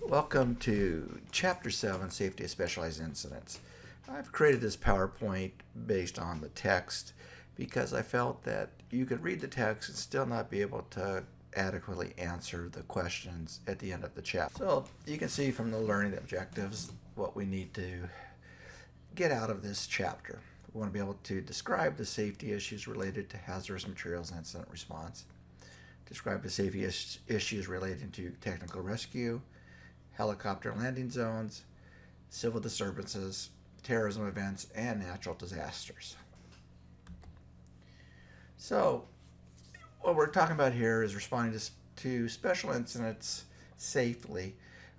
Welcome to Chapter 7, Safety of Specialized Incidents. I've created this PowerPoint based on the text because I felt that you could read the text and still not be able to adequately answer the questions at the end of the chapter. So you can see from the learning objectives what we need to get out of this chapter. We want to be able to describe the safety issues related to hazardous materials incident response, describe the safety issues related to technical rescue, helicopter landing zones, civil disturbances, terrorism events, and natural disasters. So what we're talking about here is responding to special incidents safely.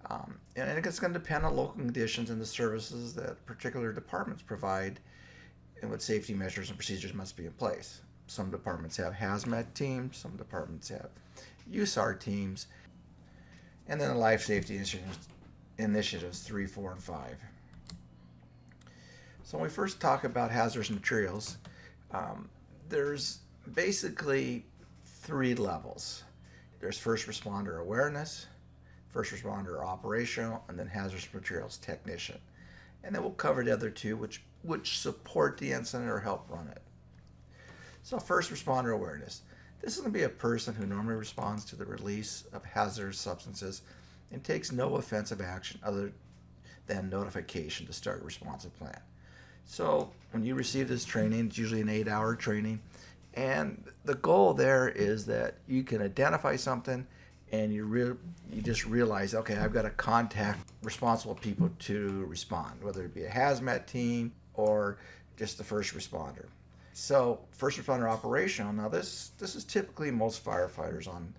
And it's going to depend on local conditions and the services that particular departments provide and what safety measures and procedures must be in place. Some departments have hazmat teams, some departments have USAR teams, and then the life safety initiatives 3, 4, and 5. So when we first talk about hazardous materials, there's basically 3 levels. There's first responder awareness, first responder operational, and then hazardous materials technician. And then we'll cover the other 2 which support the incident or help run it. So first responder awareness. This is going to be a person who normally responds to the release of hazardous substances and takes no offensive action other than notification to start a responsive plan. So when you receive this training, it's usually an 8-hour training, and the goal there is that you can identify something and you just realize, okay, I've got to contact responsible people to respond, whether it be a hazmat team or just the first responder. So first responder operational, now this is typically most firefighters on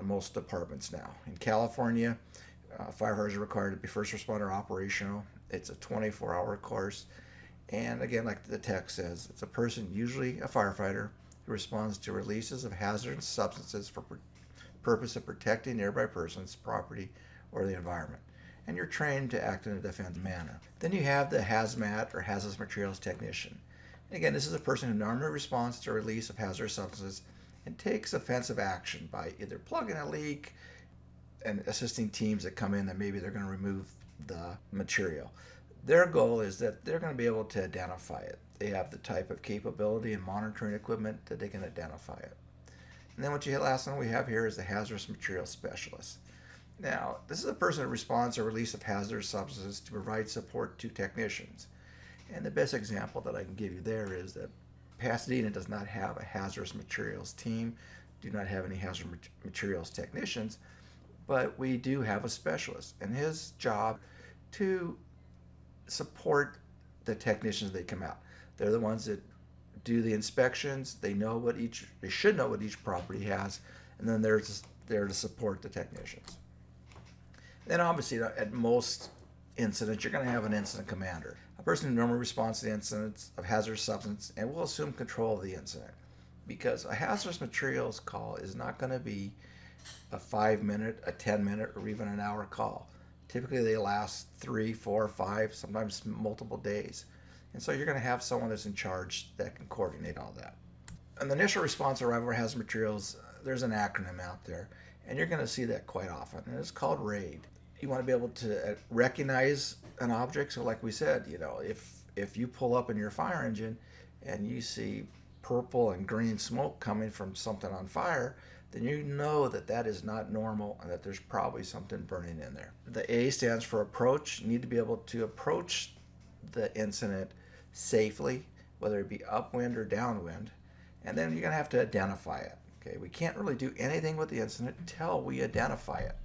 most departments now. In California, firefighters are required to be first responder operational. It's a 24-hour course. And again, like the text says, it's a person, usually a firefighter, who responds to releases of hazardous substances for purpose of protecting nearby persons, property, or the environment. And you're trained to act in a defensive manner. Then you have the hazmat or hazardous materials technician. Again, this is a person who normally responds to release of hazardous substances and takes offensive action by either plugging a leak and assisting teams that come in that maybe they're going to remove the material. Their goal is that they're going to be able to identify it. They have the type of capability and monitoring equipment that they can identify it. And then last one we have here is the hazardous materials specialist. Now, this is a person who responds to release of hazardous substances to provide support to technicians. And the best example that I can give you there is that Pasadena does not have a hazardous materials team, do not have any hazardous materials technicians, but we do have a specialist, and his job to support the technicians as they come out. They're the ones that do the inspections. They should know what each property has, and then they're there to support the technicians. Then obviously at most incidents, you're going to have an incident commander, a person who normally responds to the incidents of hazardous substance and will assume control of the incident, because a hazardous materials call is not going to be a 5-minute, a 10-minute, or even an hour call. Typically they last 3, 4, 5, sometimes multiple days. And so you're going to have someone that's in charge that can coordinate all that. And the initial response arrival for hazardous materials, there's an acronym out there, and you're going to see that quite often, and it's called RAID. You want to be able to recognize an object. So like we said, if you pull up in your fire engine and you see purple and green smoke coming from something on fire, then you know that that is not normal and that there's probably something burning in there. The A stands for approach. You need to be able to approach the incident safely, whether it be upwind or downwind. And then you're going to have to identify it. Okay, we can't really do anything with the incident until we identify it.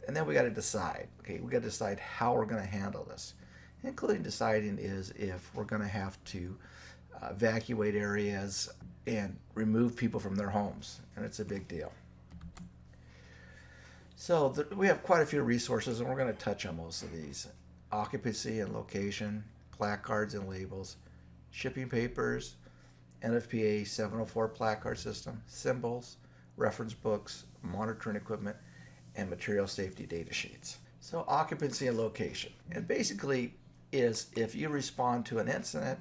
And then we got to decide. Okay, we got to decide how we're going to handle this, including deciding is if we're going to have to evacuate areas and remove people from their homes, and it's a big deal. So we have quite a few resources, and we're going to touch on most of these. Occupancy and location, placards and labels, shipping papers, NFPA 704 placard system, symbols, reference books, monitoring equipment, and material safety data sheets. So occupancy and location. And basically is if you respond to an incident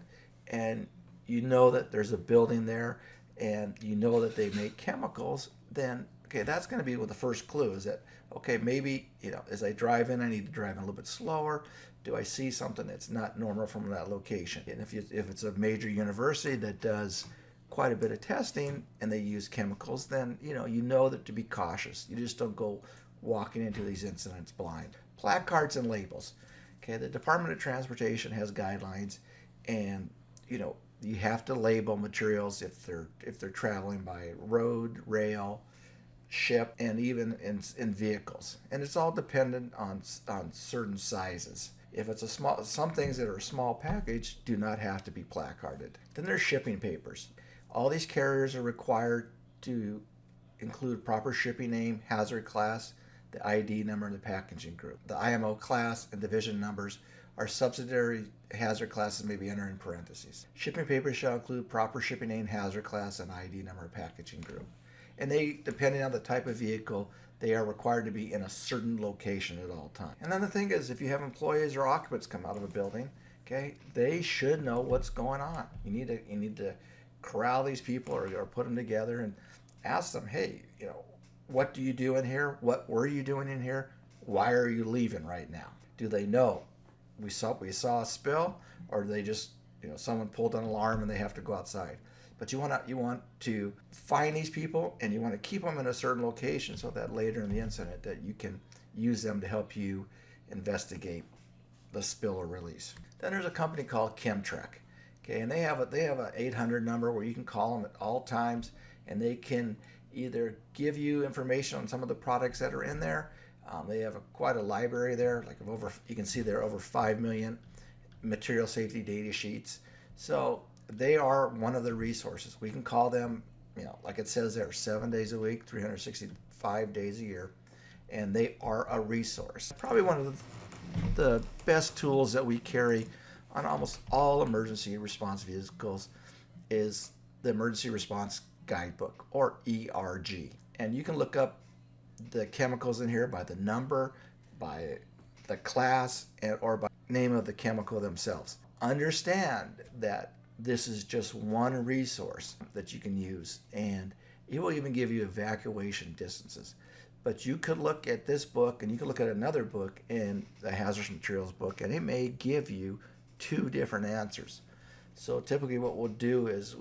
and you know that there's a building there and you know that they make chemicals, then okay, that's going to be the first clue is that, okay, maybe, as I drive in, I need to drive in a little bit slower. Do I see something that's not normal from that location? And if it's a major university that does quite a bit of testing and they use chemicals, then you know that to be cautious. You just don't go walking into these incidents blind. Placards and labels. Okay, the Department of Transportation has guidelines, and you have to label materials if they're traveling by road, rail, ship, and even in vehicles. And it's all dependent on certain sizes. If it's some things that are a small package do not have to be placarded. Then there's shipping papers. All these carriers are required to include proper shipping name, hazard class, the ID number, and the packaging group. The IMO class and division numbers are subsidiary hazard classes may be entered in parentheses. Shipping papers shall include proper shipping name, hazard class, and ID number, packaging group. And they, depending on the type of vehicle, they are required to be in a certain location at all times. And then the thing is, if you have employees or occupants come out of a building, okay, they should know what's going on. You need to corral these people or put them together and ask them, hey, what do you do in here? What were you doing in here? Why are you leaving right now? Do they know we saw a spill, or do they just someone pulled an alarm and they have to go outside? But you want to find these people, and you want to keep them in a certain location so that later in the incident that you can use them to help you investigate the spill or release. Then there's a company called Chem Trek, okay, and they have a 800 number where you can call them at all times, and they can either give you information on some of the products that are in there. They have quite a library there, you can see there are over 5 million material safety data sheets. So they are one of the resources. We can call them, like it says there, 7 days a week, 365 days a year, and they are a resource. Probably one of the best tools that we carry on almost all emergency response vehicles is the Emergency Response Guidebook, or ERG. And you can look up the chemicals in here by the number, by the class, or by name of the chemical themselves. Understand that this is just one resource that you can use, and it will even give you evacuation distances. But you could look at this book, and you could look at another book in the Hazardous Materials book, and it may give you two different answers. So typically what we'll do is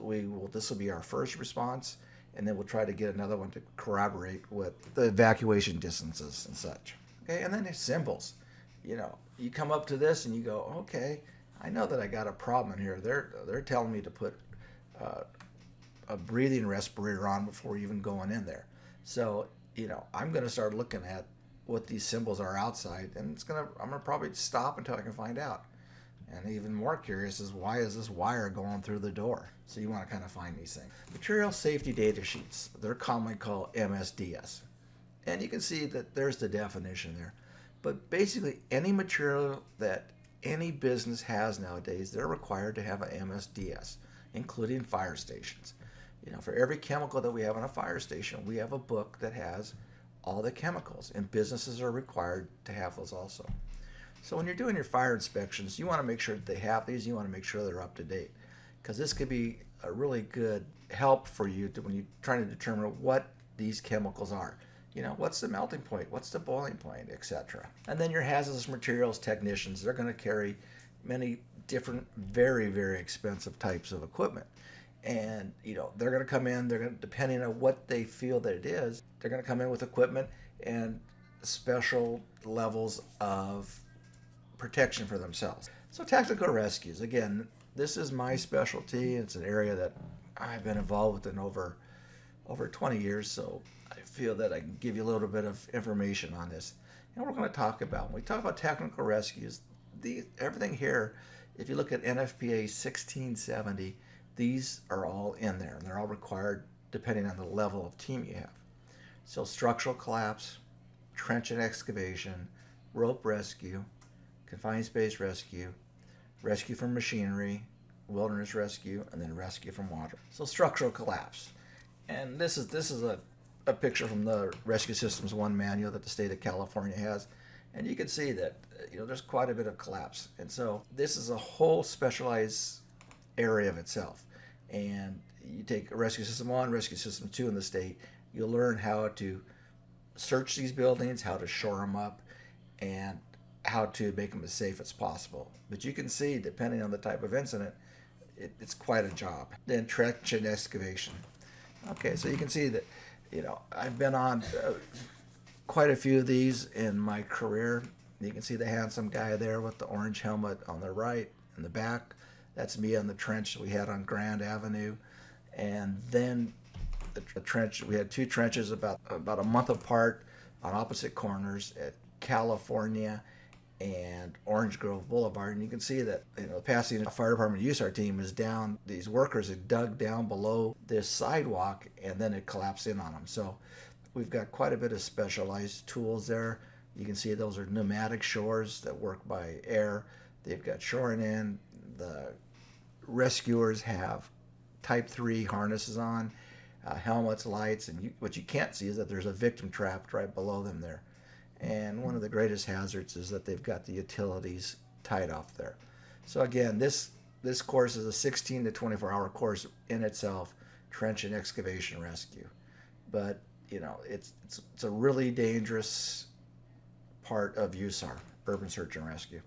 this will be our first response, and then we'll try to get another one to corroborate with the evacuation distances and such. Okay, and then there's symbols. You come up to this and you go, okay, I know that I got a problem in here. They're telling me to put a breathing respirator on before even going in there. So I'm going to start looking at what these symbols are outside, and I'm gonna probably stop until I can find out. And even more curious is, why is this wire going through the door? So you want to kind of find these things. Material safety data sheets, they're commonly called MSDS. And you can see that there's the definition there. But basically, any material that any business has nowadays, they're required to have an MSDS, including fire stations. For every chemical that we have on a fire station, we have a book that has all the chemicals, and businesses are required to have those also. So when you're doing your fire inspections, you want to make sure that they have these. You want to make sure they're up to date, because this could be a really good help for you when you're trying to determine what these chemicals are. What's the melting point, what's the boiling point, etc. And then your hazardous materials technicians, they're going to carry many different, very, very expensive types of equipment. And they're going to come in, depending on what they feel that it is, they're going to come in with equipment and special levels of protection for themselves. So technical rescues, again, this is my specialty. It's an area that I've been involved with in over 20 years, so I feel that I can give you a little bit of information on this. And we're going to talk about, when we talk about technical rescues, everything here, if you look at NFPA 1670, these are all in there, and they're all required depending on the level of team you have. So structural collapse, trench and excavation, rope rescue, confined space rescue, rescue from machinery, wilderness rescue, and then rescue from water. So structural collapse. And this is a picture from the Rescue Systems 1 manual that the state of California has. And you can see that there's quite a bit of collapse. And so this is a whole specialized area of itself. And you take Rescue System 1, Rescue System 2 in the state, you'll learn how to search these buildings, how to shore them up, and how to make them as safe as possible. But you can see, depending on the type of incident, it's quite a job. Then trench and excavation. Okay, so you can see that, I've been on quite a few of these in my career. You can see the handsome guy there with the orange helmet on the right in the back. That's me on the trench we had on Grand Avenue. And then the trench, we had two trenches about a month apart on opposite corners at California and Orange Grove Boulevard. And you can see that, the Pasadena Fire Department USAR team is down. These workers had dug down below this sidewalk and then it collapsed in on them. So we've got quite a bit of specialized tools there. You can see those are pneumatic shores that work by air. They've got shoring in. The rescuers have Type 3 harnesses on, helmets, lights, and what you can't see is that there's a victim trapped right below them there. And one of the greatest hazards is that they've got the utilities tied off there. So again, this course is a 16 to 24-hour course in itself, trench and excavation rescue. But it's a really dangerous part of USAR, urban search and rescue.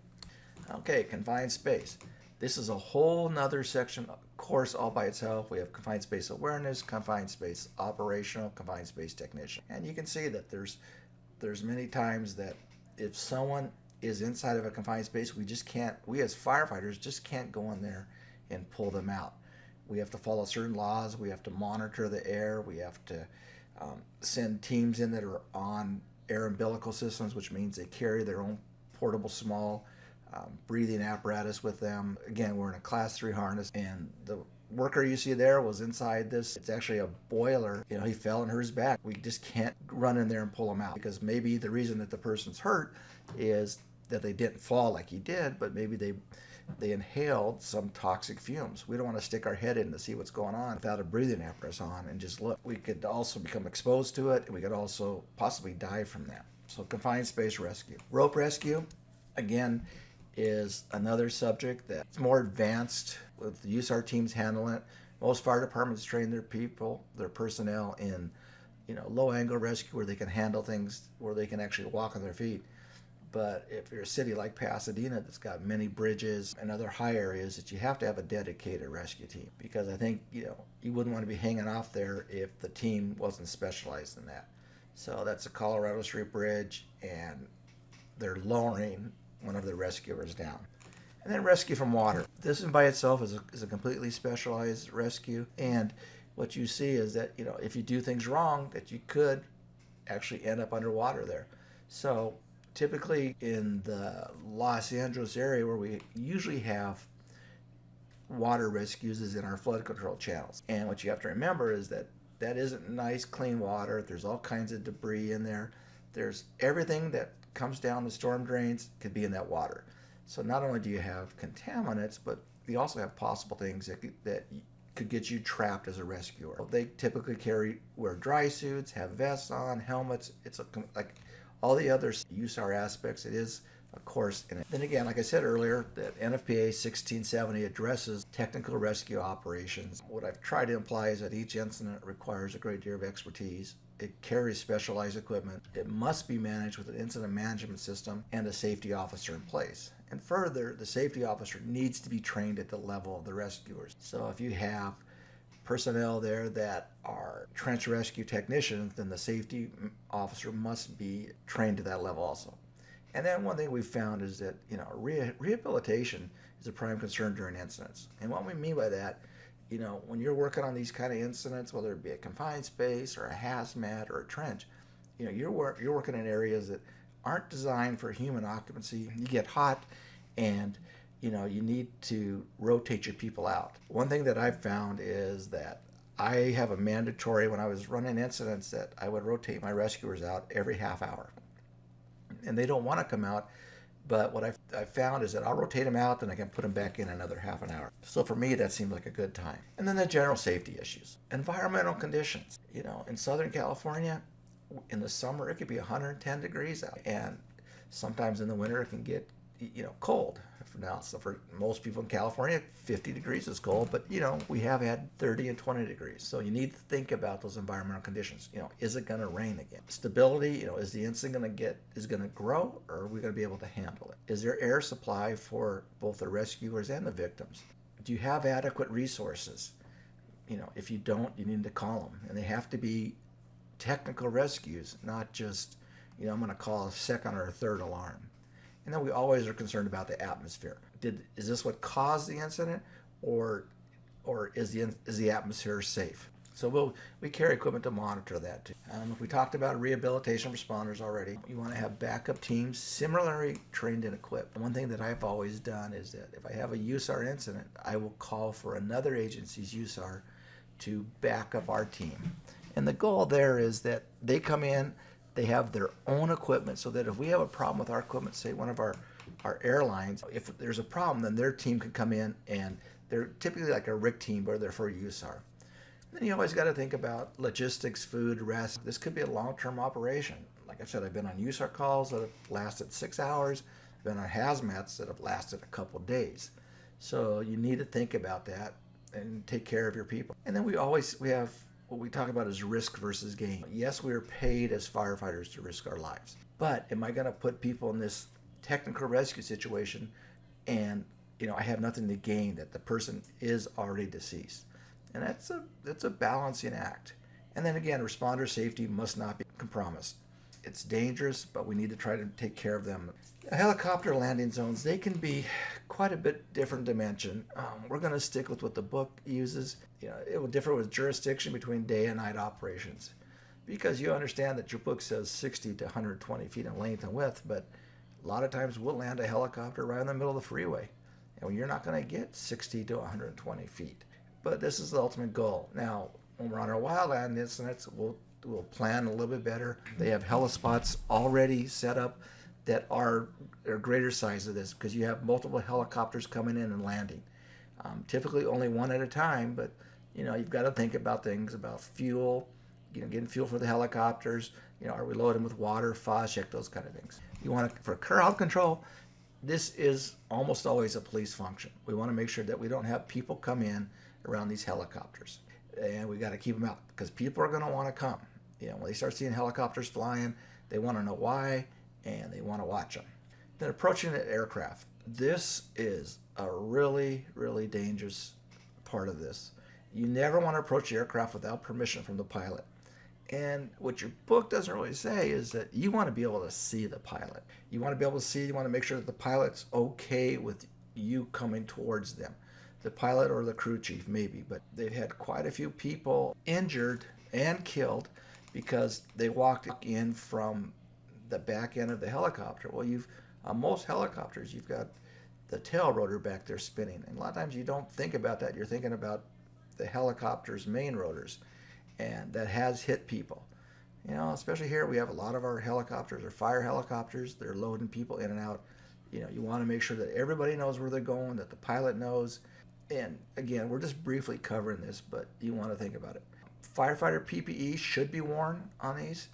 Okay, confined space. This is a whole nother section course all by itself. We have confined space awareness, confined space operational, confined space technician. And you can see that there's many times that if someone is inside of a confined space, we as firefighters just can't go in there and pull them out. We have to follow certain laws. We have to monitor the air. We have to send teams in that are on air umbilical systems, which means they carry their own portable small breathing apparatus with them. Again, we're in a class 3 harness, and the worker you see there was inside this. It's actually a boiler. He fell and hurt his back. We just can't run in there and pull him out because maybe the reason that the person's hurt is that they didn't fall like he did, but maybe they inhaled some toxic fumes. We don't want to stick our head in to see what's going on without a breathing apparatus on and just look. We could also become exposed to it, and we could also possibly die from that. So confined space rescue. Rope rescue, again, is another subject that's more advanced with the USAR teams handling it. Most fire departments train their personnel in, low angle rescue where they can handle things, where they can actually walk on their feet. But if you're a city like Pasadena that's got many bridges and other high areas, that you have to have a dedicated rescue team, because I think, you wouldn't want to be hanging off there if the team wasn't specialized in that. So that's a Colorado Street Bridge, and they're lowering one of the rescuers down. And then rescue from water. This by itself is a completely specialized rescue. And what you see is that, if you do things wrong, that you could actually end up underwater there. So typically in the Los Angeles area, where we usually have water rescues, is in our flood control channels. And what you have to remember is that isn't nice, clean water. There's all kinds of debris in there. There's everything that comes down the storm drains could be in that water. So not only do you have contaminants, but you also have possible things that could get you trapped as a rescuer. They typically wear dry suits, have vests on, helmets. It's like all the other USAR aspects. It is a course in it. Then again, like I said earlier, that NFPA 1670 addresses technical rescue operations. What I've tried to imply is that each incident requires a great deal of expertise. It carries specialized equipment. It must be managed with an incident management system and a safety officer in place. And further, the safety officer needs to be trained at the level of the rescuers. So if you have personnel there that are trench rescue technicians, then the safety officer must be trained to that level also. And then one thing we found is that, rehabilitation is a prime concern during incidents. And what we mean by that, when you're working on these kind of incidents, whether it be a confined space or a hazmat or a trench, you're working in areas that aren't designed for human occupancy. You get hot, and you need to rotate your people out. One thing that I've found is that I have a mandatory, when I was running incidents, that I would rotate my rescuers out every half hour. And they don't want to come out, but what I found is that I'll rotate them out, then I can put them back in another half an hour. So for me, that seemed like a good time. And then the general safety issues. Environmental conditions. In Southern California, in the summer, it could be 110 degrees out. And sometimes in the winter, it can get cold. Now, so for most people in California, 50 degrees is cold, but we have had 30 and 20 degrees. So you need to think about those environmental conditions. Is it going to rain again? Stability, is the incident going to grow, or are we going to be able to handle it? Is there air supply for both the rescuers and the victims? Do you have adequate resources? If you don't, you need to call them, and they have to be technical rescues, not just, I'm going to call a second or a third alarm. And then we always are concerned about the atmosphere. Is this what caused the incident, or is the atmosphere safe? So we carry equipment to monitor that too. We talked about rehabilitation responders already. You want to have backup teams similarly trained and equipped. One thing that I've always done is that if I have a USAR incident, I will call for another agency's USAR to back up our team. And the goal there is that they come in, they have their own equipment, so that if we have a problem with our equipment, say one of our airlines, if there's a problem, then their team can come in, and they're typically like a RIC team, but they're for USAR. Then you always got to think about logistics, food, rest. This could be a long-term operation. Like I said, I've been on USAR calls that have lasted 6 hours. I've been on hazmats that have lasted a couple days. So you need to think about that and take care of your people. And then we have what we talk about is risk versus gain. Yes, we are paid as firefighters to risk our lives, but am I going to put people in this technical rescue situation and I have nothing to gain, that the person is already deceased? And that's a balancing act. And then again, responder safety must not be compromised. It's dangerous, but we need to try to take care of them. Helicopter landing zones, they can be quite a bit different dimension. We're going to stick with what the book uses. It will differ with jurisdiction between day and night operations, because you understand that your book says 60 to 120 feet in length and width, but a lot of times we'll land a helicopter right in the middle of the freeway, and you're not going to get 60 to 120 feet. But this is the ultimate goal. Now, when we're on our wildland incidents, we'll plan a little bit better. They have heli-spots already set up that are greater size of this, because you have multiple helicopters coming in and landing. Typically only one at a time, but you've got to think about things about fuel, getting fuel for the helicopters. Are we loading with water, phosgenic, those kind of things. For crowd control, this is almost always a police function. We want to make sure that we don't have people come in around these helicopters, and we got to keep them out, because people are going to want to come. When they start seeing helicopters flying, they want to know why, and they want to watch them. Then approaching the aircraft. This is a really, really dangerous part of this. You never want to approach the aircraft without permission from the pilot. And what your book doesn't really say is that you want to be able to see the pilot. You want to make sure that the pilot's okay with you coming towards them. The pilot or the crew chief maybe, but they've had quite a few people injured and killed because they walked in from the back end of the helicopter. Well, on most helicopters, you've got the tail rotor back there spinning, and a lot of times you don't think about that. You're thinking about the helicopter's main rotors, and that has hit people. Especially here, we have a lot of our helicopters are fire helicopters. They're loading people in and out. You want to make sure that everybody knows where they're going, that the pilot knows. And again, we're just briefly covering this, but you want to think about it. Firefighter PPE should be worn on these.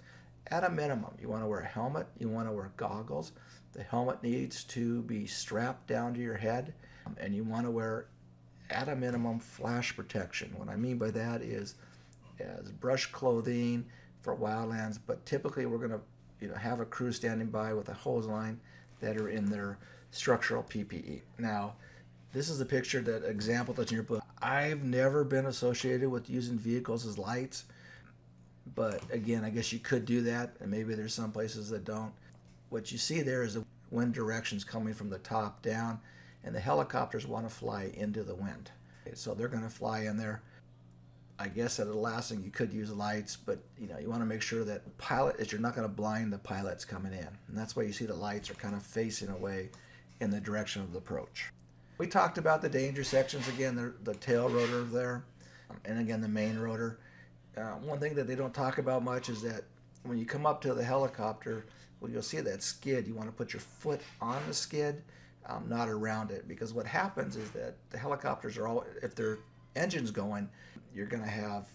At a minimum, you want to wear a helmet, you want to wear goggles. The helmet needs to be strapped down to your head, and you want to wear, at a minimum, flash protection. What I mean by that is as brush clothing for wildlands, but typically we're going to have a crew standing by with a hose line that are in their structural PPE. Now, this is a picture, that example that's in your book. I've never been associated with using vehicles as lights, but again, I guess you could do that, and maybe there's some places that don't. What you see there is the wind directions coming from the top down, and the helicopters want to fly into the wind. So they're going to fly in there. I guess at the last thing you could use lights, but you want to make sure that you're not going to blind the pilots coming in. And that's why you see the lights are kind of facing away in the direction of the approach. We talked about the danger sections again, the tail rotor there, and again the main rotor. One thing that they don't talk about much is that when you come up to the helicopter, well, you'll see that skid. You want to put your foot on the skid, not around it, because what happens is that the helicopters if their engine's going, you're going to have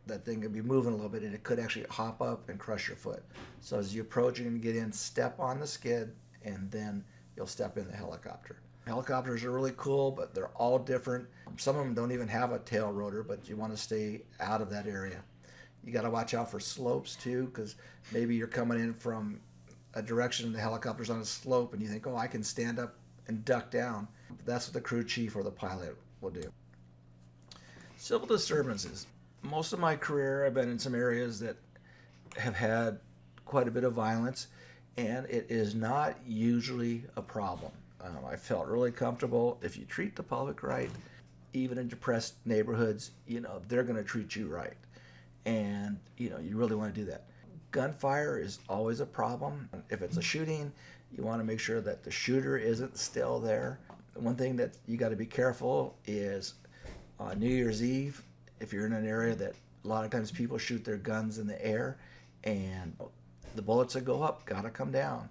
that thing could be moving a little bit, and it could actually hop up and crush your foot. So as you approach and get in, step on the skid, and then you'll step in the helicopter. Helicopters are really cool, but they're all different. Some of them don't even have a tail rotor, but you want to stay out of that area. You got to watch out for slopes too, because maybe you're coming in from a direction and the helicopter's on a slope and you think, oh, I can stand up and duck down. That's what the crew chief or the pilot will do. Civil disturbances. Most of my career, I've been in some areas that have had quite a bit of violence, and it is not usually a problem. I felt really comfortable. If you treat the public right, even in depressed neighborhoods, they're going to treat you right. And, you really want to do that. Gunfire is always a problem. If it's a shooting, you want to make sure that the shooter isn't still there. One thing that you got to be careful is on New Year's Eve, if you're in an area that a lot of times people shoot their guns in the air, and the bullets that go up got to come down.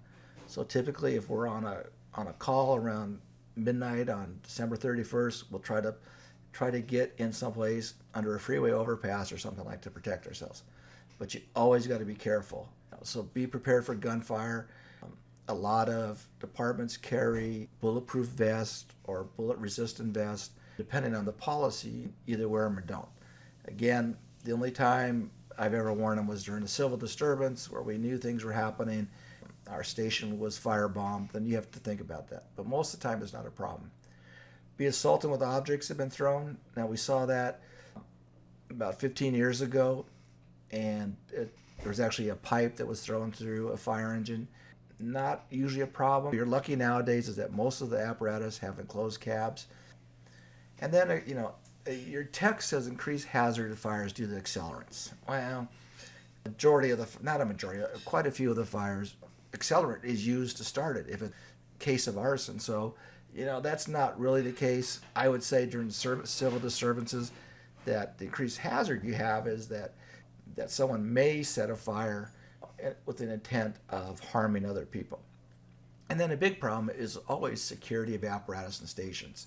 So typically if we're on a call around midnight on December 31st, we'll try to get in someplace under a freeway overpass or something like to protect ourselves. But you always got to be careful. So be prepared for gunfire. A lot of departments carry bulletproof vest or bullet resistant vest. Depending on the policy, either wear them or don't. Again, the only time I've ever worn them was during a civil disturbance where we knew things were happening. Our station was firebombed, then you have to think about that. But most of the time it's not a problem. Be assaulted with objects have been thrown. Now we saw that about 15 years ago, and there was actually a pipe that was thrown through a fire engine. Not usually a problem. You're lucky nowadays is that most of the apparatus have enclosed cabs. And then, your text says increased hazard of fires due to accelerants. Well, quite a few of the fires, accelerant is used to start it if it's a case of arson. So, that's not really the case. I would say during civil disturbances that the increased hazard you have is that someone may set a fire with an intent of harming other people. And then a big problem is always security of apparatus and stations.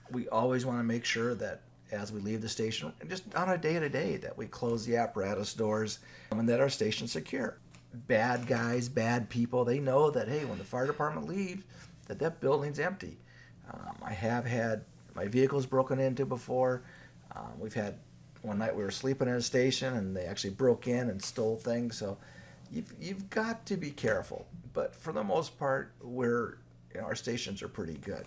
We always want to make sure that as we leave the station, and just on a day-to-day, that we close the apparatus doors and that our station's secure. Bad guys, bad people, they know that, hey, when the fire department leaves, that building's empty. I have had my vehicles broken into before. We've had one night we were sleeping in a station and they actually broke in and stole things. So you've got to be careful. But for the most part, our stations are pretty good.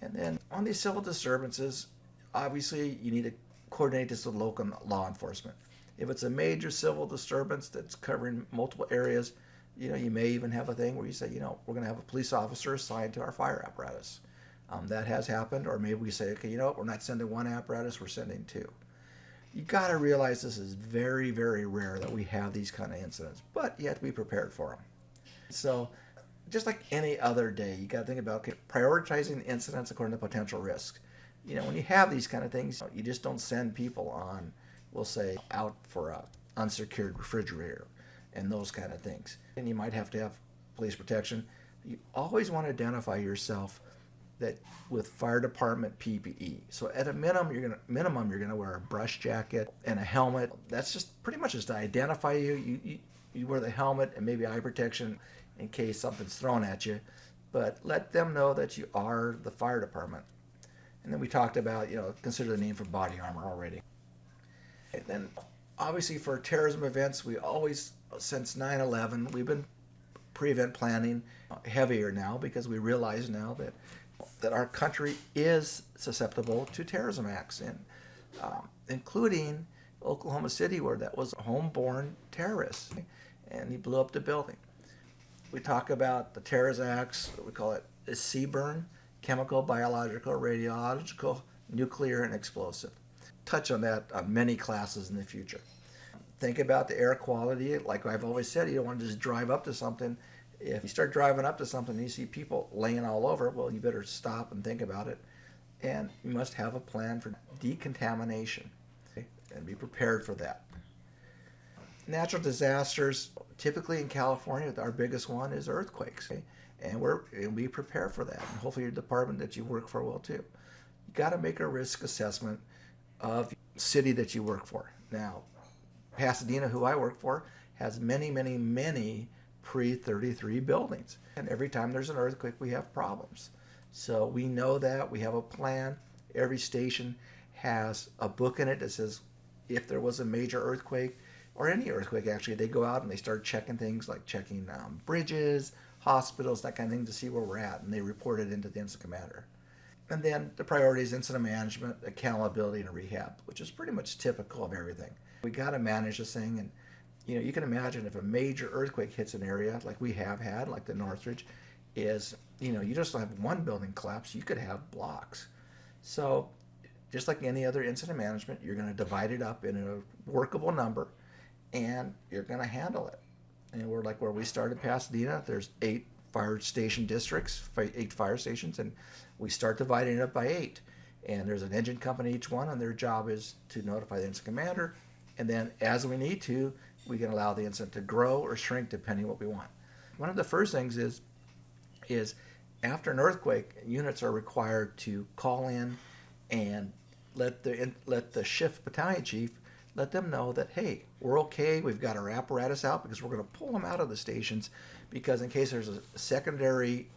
And then on these civil disturbances, obviously you need to coordinate this with local law enforcement. If it's a major civil disturbance that's covering multiple areas, you may even have a thing where you say, we're going to have a police officer assigned to our fire apparatus. That has happened. Or maybe we say, okay, we're not sending one apparatus, we're sending two. You got to realize this is very, very rare that we have these kind of incidents, but you have to be prepared for them. So just like any other day, you got to think about prioritizing incidents according to potential risks. When you have these kind of things, you just don't send people on, we'll say, out for a unsecured refrigerator and those kind of things. And you might have to have police protection. You always want to identify yourself that with fire department PPE. So at a minimum, you're gonna wear a brush jacket and a helmet. That's just pretty much just to identify you. You wear the helmet and maybe eye protection in case something's thrown at you, but let them know that you are the fire department. And then we talked about, consider the need for body armor already. And then obviously for terrorism events, we always, since 9/11, we've been pre-event planning heavier now because we realize now that our country is susceptible to terrorism acts, and including Oklahoma City, where that was a homeborn terrorist, and he blew up the building. We talk about the terrorist acts, we call it CBRN, chemical, biological, radiological, nuclear, and explosive. Touch on that on many classes in the future. Think about the air quality. Like I've always said, you don't want to just drive up to something. If you start driving up to something and you see people laying all over, well, you better stop and think about it. And you must have a plan for decontamination, okay? And be prepared for that. Natural disasters, typically in California, our biggest one is earthquakes. Okay? And we prepare for that. And hopefully your department that you work for will too. You got to make a risk assessment of the city that you work for. Now, Pasadena, who I work for, has many, many, many pre-33 buildings. And every time there's an earthquake, we have problems. So we know that, we have a plan. Every station has a book in it that says if there was a major earthquake, or any earthquake actually, they go out and they start checking things like checking bridges, hospitals, that kind of thing, to see where we're at, and they report it into the incident commander. And then the priorities: incident management, accountability, and rehab, which is pretty much typical of everything. We got to manage this thing, and you can imagine if a major earthquake hits an area like we have had, like the Northridge, is you just don't have one building collapse, you could have blocks. So just like any other incident management, you're going to divide it up in a workable number, and you're going to handle it. And we're like where we started, Pasadena, there's 8 fire station districts, 8 fire stations, and we start dividing it up by 8. And there's an engine company each one, and their job is to notify the incident commander. And then as we need to, we can allow the incident to grow or shrink depending on what we want. One of the first things is after an earthquake, units are required to call in and let the shift battalion chief let them know that, hey, we're okay, we've got our apparatus out, because we're going to pull them out of the stations, because in case there's a secondary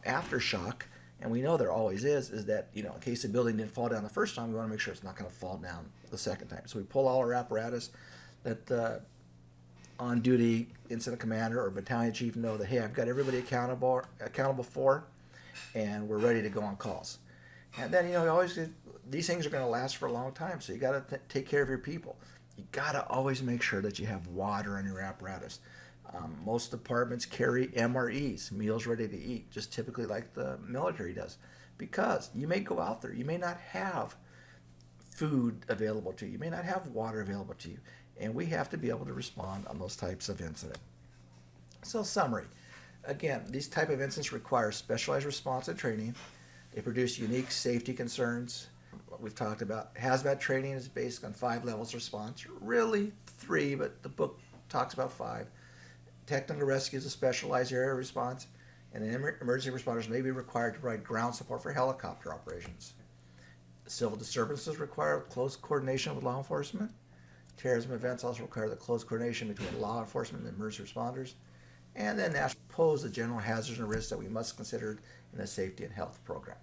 aftershock, and we know there always is that, in case the building didn't fall down the first time, we want to make sure it's not going to fall down the second time. So we pull all our apparatus, let the on-duty incident commander or battalion chief know that, hey, I've got everybody accountable for, and we're ready to go on calls. And then, these things are going to last for a long time, so you got to take care of your people. You got to always make sure that you have water in your apparatus. Most departments carry MREs, meals ready to eat, just typically like the military does, because you may go out there, you may not have food available to you, you may not have water available to you, and we have to be able to respond on those types of incidents. So, summary. Again, these type of incidents require specialized response and training. They produce unique safety concerns. What we've talked about, hazmat training is based on 5 levels of response. Really 3, but the book talks about 5. Technical rescue is a specialized area of response, and emergency responders may be required to provide ground support for helicopter operations. Civil disturbances require close coordination with law enforcement. Terrorism events also require the close coordination between law enforcement and emergency responders. And then national pose the general hazards and risks that we must consider in the safety and health program.